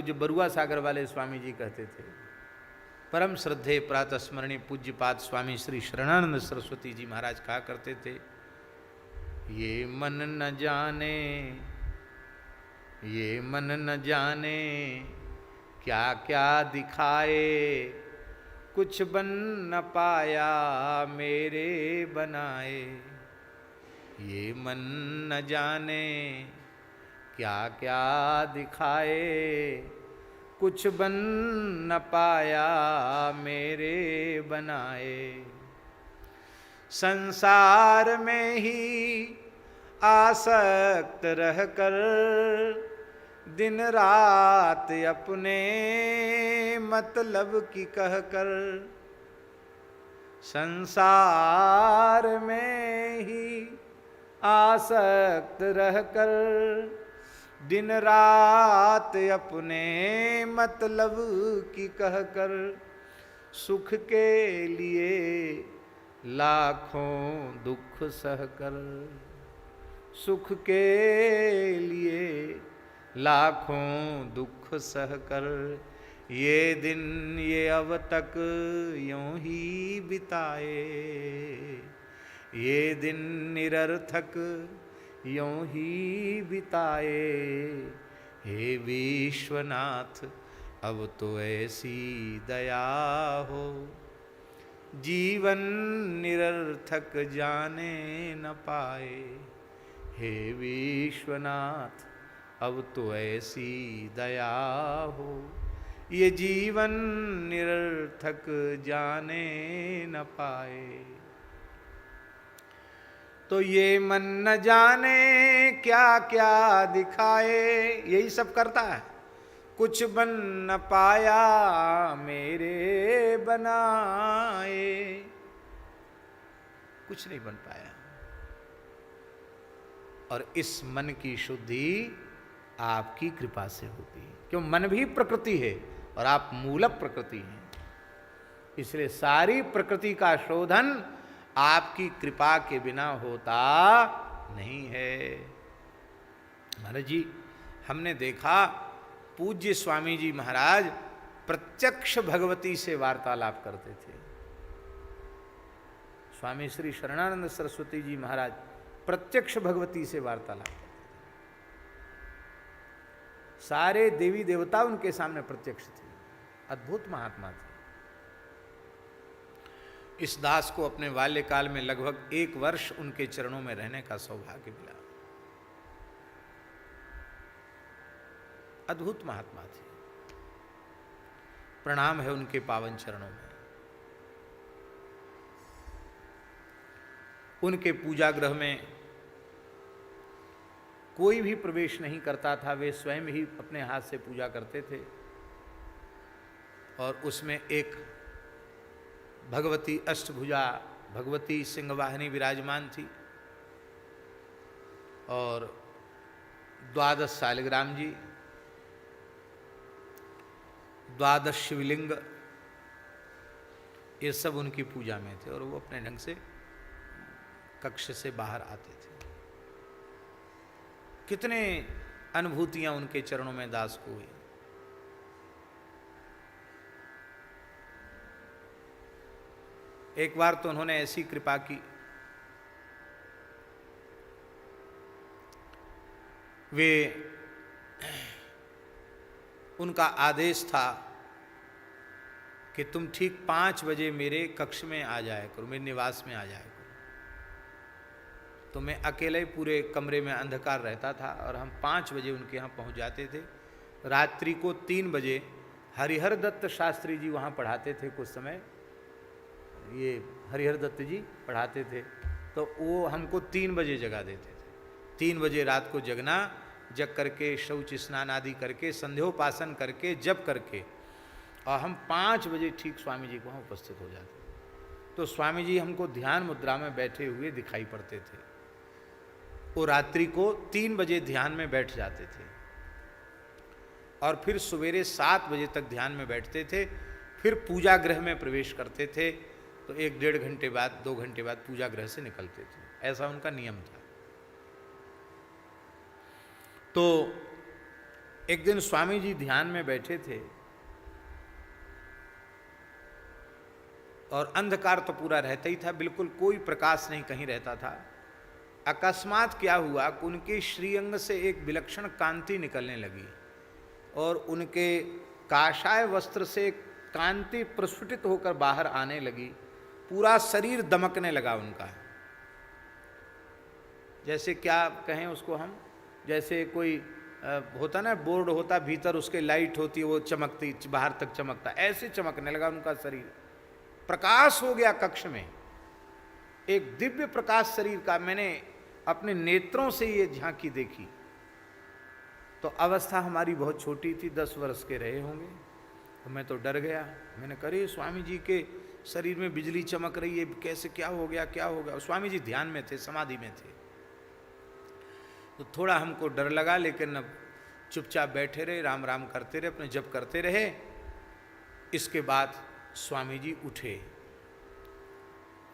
पूज्य बरुआ सागर वाले स्वामी जी कहते थे। परम श्रद्धेय प्रातः स्मरणीय पूज्यपाद स्वामी श्री शरणानंद सरस्वती जी महाराज कहा करते थे, ये मन न जाने, ये मन न जाने क्या क्या दिखाए, कुछ बन न पाया मेरे बनाए। ये मन न जाने क्या क्या दिखाए, कुछ बन न पाया मेरे बनाए। संसार में ही आसक्त रहकर दिन रात अपने मतलब की कहकर, संसार में ही आसक्त रहकर दिन रात अपने मतलब की कहकर, सुख के लिए लाखों दुख सहकर, सुख के लिए लाखों दुख सहकर, ये दिन ये अब तक यूं ही बिताए, ये दिन निरर्थक यूं ही बिताए। हे विश्वनाथ अब तो ऐसी दया हो, जीवन निरर्थक जाने न पाए। हे विश्वनाथ अब तो ऐसी दया हो, ये जीवन निरर्थक जाने न पाए। तो ये मन न जाने क्या क्या दिखाए, यही सब करता है। कुछ बन न पाया मेरे बनाए, कुछ नहीं बन पाया। और इस मन की शुद्धि आपकी कृपा से होती है, क्यों मन भी प्रकृति है और आप मूल प्रकृति हैं, इसलिए सारी प्रकृति का शोधन आपकी कृपा के बिना होता नहीं है। महाराज जी, हमने देखा पूज्य स्वामी जी महाराज प्रत्यक्ष भगवती से वार्तालाप करते थे। स्वामी श्री शरणानंद सरस्वती जी महाराज प्रत्यक्ष भगवती से वार्तालाप करते थे। सारे देवी देवता उनके सामने प्रत्यक्ष थे, अद्भुत महात्मा थे। इस दास को अपने बाल्यकाल में लगभग 1 वर्ष उनके चरणों में रहने का सौभाग्य मिला। अद्भुत महात्मा थे, प्रणाम है उनके पावन चरणों में। उनके पूजा गृह में कोई भी प्रवेश नहीं करता था, वे स्वयं ही अपने हाथ से पूजा करते थे। और उसमें एक भगवती अष्टभुजा भगवती सिंहवाहिनी विराजमान थी और 12 शालिग्राम जी, 12 शिवलिंग, ये सब उनकी पूजा में थे। और वो अपने ढंग से कक्ष से बाहर आते थे। कितने अनुभूतियां उनके चरणों में दास को हुई। एक बार तो उन्होंने ऐसी कृपा की, वे उनका आदेश था कि तुम ठीक 5 बजे मेरे कक्ष में आ जाया करो, मेरे निवास में आ जाया करो। तो मैं अकेले पूरे कमरे में अंधकार रहता था और हम 5 बजे उनके यहाँ पहुँच जाते थे। रात्रि को 3 बजे हरिहर दत्त शास्त्री जी वहाँ पढ़ाते थे, कुछ समय ये हरिहर दत्त जी पढ़ाते थे। तो वो हमको 3 बजे जगा देते थे। 3 बजे रात को जगना, जग करके शौच स्नान आदि करके संध्योपासन करके जप करके, और हम 5 बजे ठीक स्वामी जी को वहाँ उपस्थित हो जाते। तो स्वामी जी हमको ध्यान मुद्रा में बैठे हुए दिखाई पड़ते थे। वो रात्रि को 3 बजे ध्यान में बैठ जाते थे और फिर सवेरे 7 बजे तक ध्यान में बैठते थे। फिर पूजा गृह में प्रवेश करते थे। तो 1-1.5 घंटे बाद, 2 घंटे बाद पूजा गृह से निकलते थे। ऐसा उनका नियम था। तो एक दिन स्वामी जी ध्यान में बैठे थे और अंधकार तो पूरा रहता ही था, बिल्कुल कोई प्रकाश नहीं कहीं रहता था। अकस्मात क्या हुआ कि उनके श्रीअंग से एक विलक्षण कांति निकलने लगी और उनके काषाय वस्त्र से कांति प्रस्फुटित होकर बाहर आने लगी। पूरा शरीर दमकने लगा उनका, जैसे क्या कहें उसको हम, जैसे कोई होता ना बोर्ड होता, भीतर उसके लाइट होती है, वो चमकती बाहर तक चमकता, ऐसे चमकने लगा उनका शरीर। प्रकाश हो गया कक्ष में, एक दिव्य प्रकाश शरीर का। मैंने अपने नेत्रों से ये झांकी देखी। तो अवस्था हमारी बहुत छोटी थी, 10 वर्ष के रहे होंगे। तो मैं तो डर गया। मैंने कहा स्वामी जी के शरीर में बिजली चमक रही है, कैसे, क्या हो गया, क्या हो गया। स्वामी जी ध्यान में थे, समाधि में थे। तो थोड़ा हमको डर लगा, लेकिन अब चुपचाप बैठे रहे, राम राम करते रहे, अपने जप करते रहे। इसके बाद स्वामी जी उठे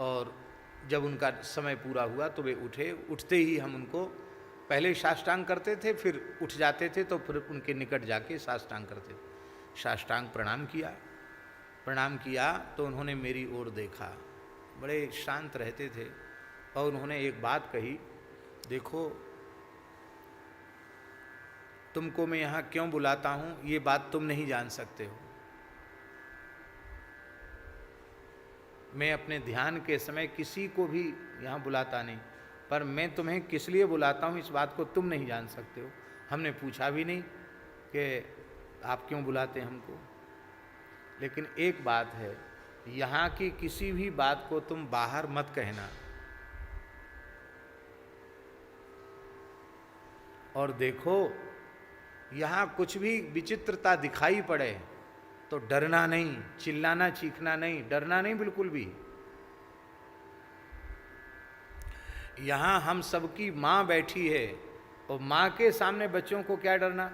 और जब उनका समय पूरा हुआ तो वे उठे। उठते ही हम उनको पहले साष्टांग करते थे, फिर उठ जाते थे तो फिर उनके निकट जाके साष्टांग करते थे। साष्टांग प्रणाम किया। प्रणाम किया तो उन्होंने मेरी ओर देखा, बड़े शांत रहते थे और उन्होंने एक बात कही, देखो तुमको मैं यहाँ क्यों बुलाता हूँ ये बात तुम नहीं जान सकते हो। मैं अपने ध्यान के समय किसी को भी यहाँ बुलाता नहीं, पर मैं तुम्हें किस लिए बुलाता हूँ इस बात को तुम नहीं जान सकते हो। हमने पूछा भी नहीं कि आप क्यों बुलाते हैं हमको। लेकिन एक बात है, यहाँ की किसी भी बात को तुम बाहर मत कहना। और देखो यहाँ कुछ भी विचित्रता दिखाई पड़े तो डरना नहीं, चिल्लाना चीखना नहीं, डरना नहीं बिल्कुल भी। यहाँ हम सबकी माँ बैठी है और माँ के सामने बच्चों को क्या डरना।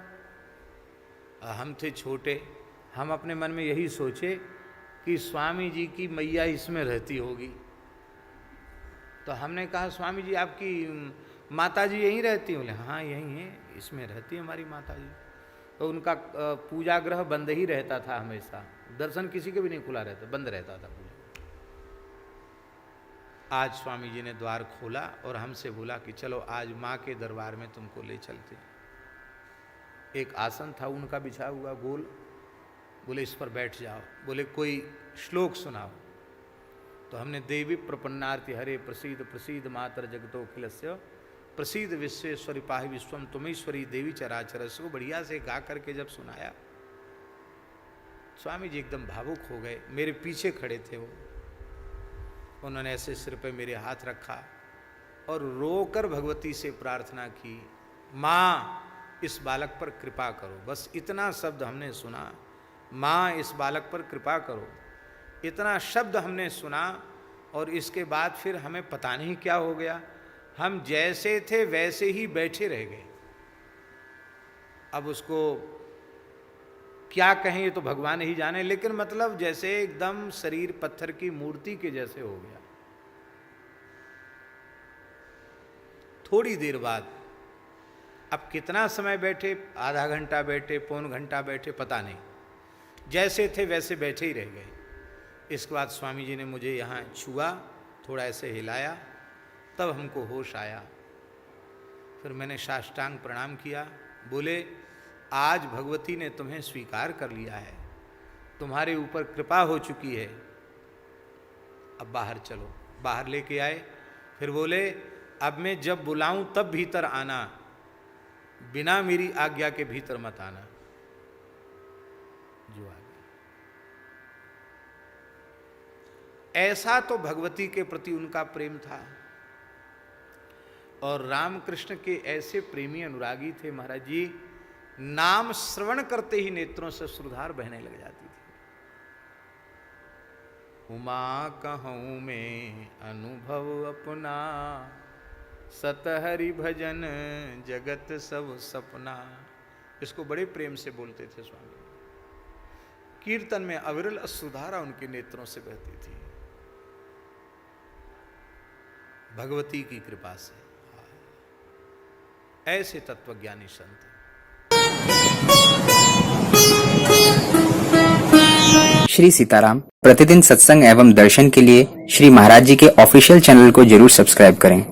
हम थे छोटे, हम अपने मन में यही सोचे कि स्वामी जी की मैया इसमें रहती होगी। तो हमने कहा स्वामी जी आपकी माता जी यहीं रहती? बोले हाँ यहीं है, इसमें रहती है हमारी माता जी। तो उनका पूजा गृह बंद ही रहता था हमेशा, दर्शन किसी के भी नहीं खुला रहता, बंद रहता था पूजा। आज स्वामी जी ने द्वार खोला और हमसे बोला कि चलो आज माँ के दरबार में तुमको ले चलते। एक आसन था उनका बिछा हुआ गोल, बोले इस पर बैठ जाओ। बोले कोई श्लोक सुनाओ। तो हमने देवी प्रपन्नार्ति हरे प्रसीद प्रसीद मातर जगतो खिलस्य प्रसीद विश्वेश्वरी पाहि विश्वम तुमेश्वरी देवी चराचर को बढ़िया से गा करके जब सुनाया, स्वामी जी एकदम भावुक हो गए। मेरे पीछे खड़े थे वो, उन्होंने ऐसे सिर पे मेरे हाथ रखा और रोकर भगवती से प्रार्थना की, माँ इस बालक पर कृपा करो। बस इतना शब्द हमने सुना, माँ इस बालक पर कृपा करो, इतना शब्द हमने सुना। और इसके बाद फिर हमें पता नहीं क्या हो गया, हम जैसे थे वैसे ही बैठे रह गए। अब उसको क्या कहें ये तो भगवान ही जाने, लेकिन मतलब जैसे एकदम शरीर पत्थर की मूर्ति के जैसे हो गया। थोड़ी देर बाद, अब कितना समय बैठे, आधा घंटा बैठे, पौन घंटा बैठे, पता नहीं, जैसे थे वैसे बैठे ही रह गए। इसके बाद स्वामी जी ने मुझे यहाँ छुआ, थोड़ा ऐसे हिलाया, तब हमको होश आया। फिर मैंने साष्टांग प्रणाम किया। बोले आज भगवती ने तुम्हें स्वीकार कर लिया है, तुम्हारे ऊपर कृपा हो चुकी है, अब बाहर चलो। बाहर लेके आए। फिर बोले अब मैं जब बुलाऊं तब भीतर आना, बिना मेरी आज्ञा के भीतर मत आना। जो आ गया। ऐसा तो भगवती के प्रति उनका प्रेम था। और रामकृष्ण के ऐसे प्रेमी अनुरागी थे महाराज जी, नाम श्रवण करते ही नेत्रों से श्रुधार बहने लग जाती थी। उमा कहूँ में अनुभव अपना, सतहरि भजन जगत सब सपना। इसको बड़े प्रेम से बोलते थे स्वामी। कीर्तन में अविरल अश्रुधारा उनके नेत्रों से बहती थी, भगवती की कृपा से। ऐसे तत्वज्ञानी संत। श्री सीताराम। प्रतिदिन सत्संग एवं दर्शन के लिए श्री महाराज जी के ऑफिशियल चैनल को जरूर सब्सक्राइब करें।